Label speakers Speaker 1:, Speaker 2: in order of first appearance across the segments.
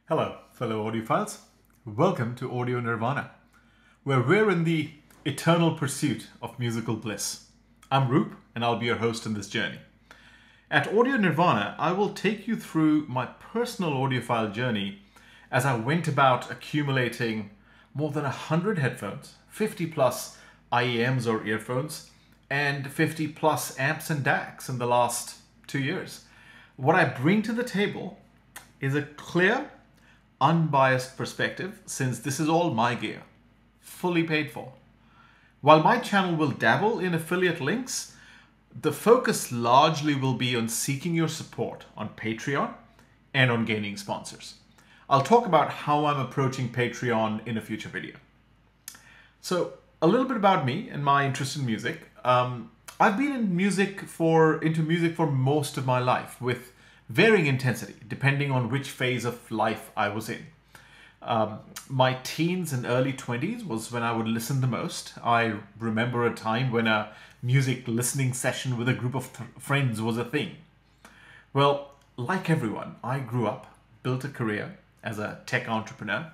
Speaker 1: Hello, fellow audiophiles. Welcome to Audio Nirvana, where we're in the eternal pursuit of musical bliss. I'm Roop, and I'll be your host in this journey. At Audio Nirvana, I will take you through my personal audiophile journey as I went about accumulating more than 100 headphones, 50 plus IEMs or earphones, and 50 plus amps and DACs in the last 2 years. What I bring to the table is a clear, unbiased perspective, since this is all my gear, fully paid for. While my channel will dabble in affiliate links, the focus largely will be on seeking your support on Patreon and on gaining sponsors. I'll talk about how I'm approaching Patreon in a future video. So a little bit about me and my interest in music. I've been into music for most of my life, with varying intensity, depending on which phase of life I was in. My teens and early 20s was when I would listen the most. I remember a time when a music listening session with a group of friends was a thing. Well, like everyone, I grew up, built a career as a tech entrepreneur,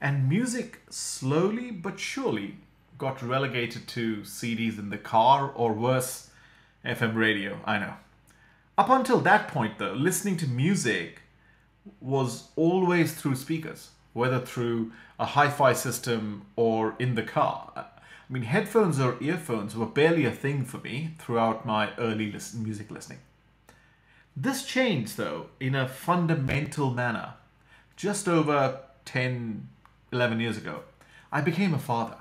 Speaker 1: and music slowly but surely got relegated to CDs in the car, or worse, FM radio, I know. Up until that point, though, listening to music was always through speakers, whether through a hi-fi system or in the car. I mean, headphones or earphones were barely a thing for me throughout my early music listening. This changed, though, in a fundamental manner. Just over 10, 11 years ago, I became a father.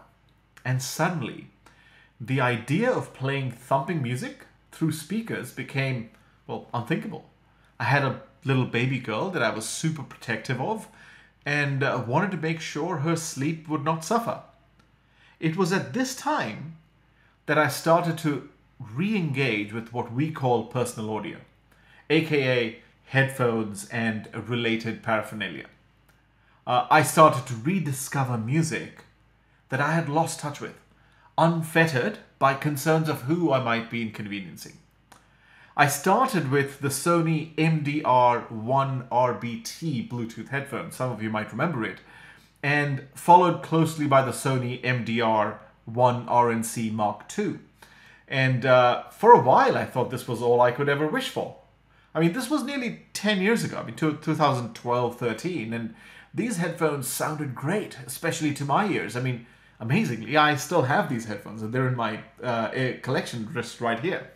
Speaker 1: And suddenly, the idea of playing thumping music through speakers became, well, unthinkable. I had a little baby girl that I was super protective of and wanted to make sure her sleep would not suffer. It was at this time that I started to re-engage with what we call personal audio, aka headphones and related paraphernalia. I started to rediscover music that I had lost touch with, unfettered by concerns of who I might be inconveniencing. I started with the Sony MDR-1RBT Bluetooth headphone. Some of you might remember it. And followed closely by the Sony MDR-1RNC Mark II. And for a while, I thought this was all I could ever wish for. I mean, this was nearly 10 years ago, 2012-13. And these headphones sounded great, especially to my ears. I mean, amazingly, I still have these headphones, and they're in my collection just right here.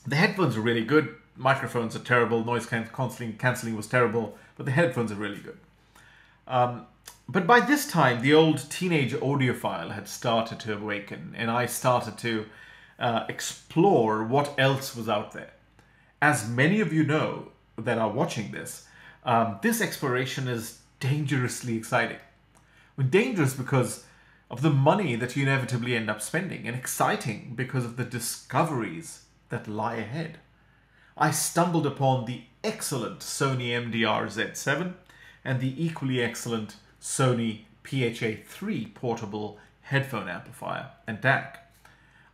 Speaker 1: The headphones are really good. Microphones are terrible. Noise cancelling was terrible, but the headphones are really good. But by this time, the old teenage audiophile had started to awaken, and I started to explore what else was out there. As many of you know that are watching this, this exploration is dangerously exciting. Dangerous because of the money that you inevitably end up spending, and exciting because of the discoveries that lie ahead. I stumbled upon the excellent Sony MDR-Z7 and the equally excellent Sony PHA-3 portable headphone amplifier and DAC.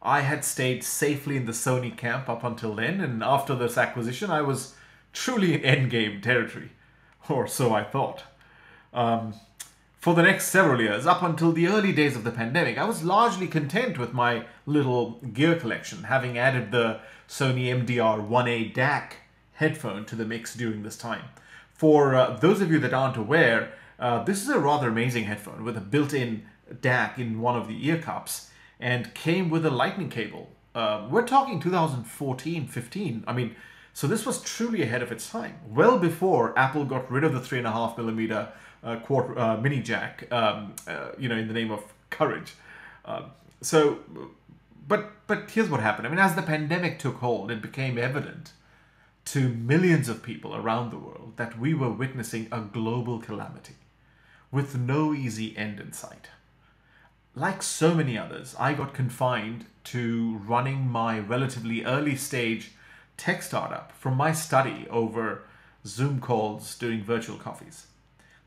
Speaker 1: I had stayed safely in the Sony camp up until then, and after this acquisition I was truly in endgame territory, or so I thought. For the next several years, up until the early days of the pandemic, I was largely content with my little gear collection, having added the Sony MDR-1A DAC headphone to the mix during this time. For those of you that aren't aware, this is a rather amazing headphone with a built-in DAC in one of the ear cups, and came with a lightning cable. We're talking 2014-15. I mean, so this was truly ahead of its time, well before Apple got rid of the 3.5mm mini jack, in the name of courage. But here's what happened. I mean, as the pandemic took hold, it became evident to millions of people around the world that we were witnessing a global calamity with no easy end in sight. Like so many others, I got confined to running my relatively early stage tech startup from my study over Zoom calls during virtual coffees.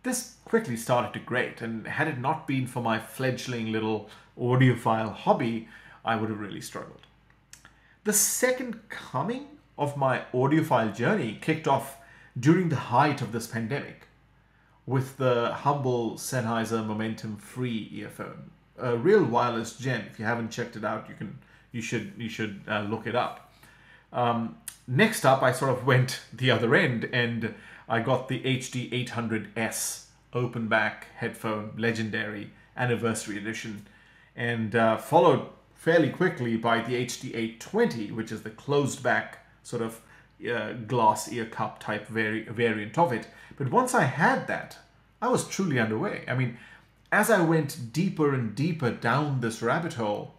Speaker 1: This quickly started to great, and had it not been for my fledgling little audiophile hobby, I would have really struggled. The second coming of my audiophile journey kicked off during the height of this pandemic with the humble Sennheiser Momentum Free earphone, a real wireless gem. If you haven't checked it out, you should look it up. Next up, I sort of went the other end and I got the HD 800S open back headphone, legendary anniversary edition, and followed fairly quickly by the HD 820, which is the closed back sort of glass ear cup type variant of it. But once I had that, I was truly underway. I mean, as I went deeper and deeper down this rabbit hole,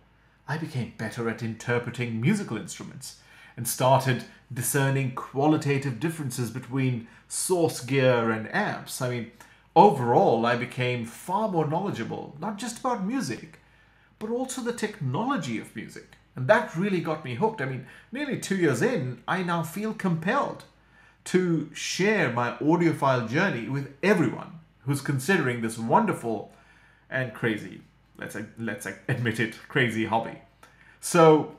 Speaker 1: I became better at interpreting musical instruments and started discerning qualitative differences between source gear and amps. I mean, overall, I became far more knowledgeable, not just about music, but also the technology of music. And that really got me hooked. I mean, nearly 2 years in, I now feel compelled to share my audiophile journey with everyone who's considering this wonderful and crazy, let's admit it, crazy hobby. So,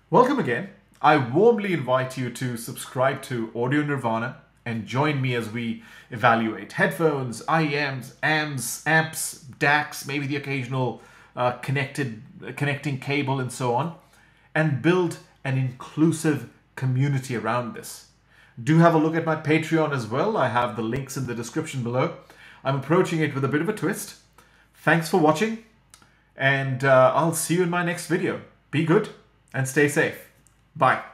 Speaker 1: welcome again. I warmly invite you to subscribe to Audio Nirvana and join me as we evaluate headphones, IEMs, amps, DACs, maybe the occasional connecting cable and so on, and build an inclusive community around this. Do have a look at my Patreon as well. I have the links in the description below. I'm approaching it with a bit of a twist. Thanks for watching, and I'll see you in my next video. Be good and stay safe. Bye.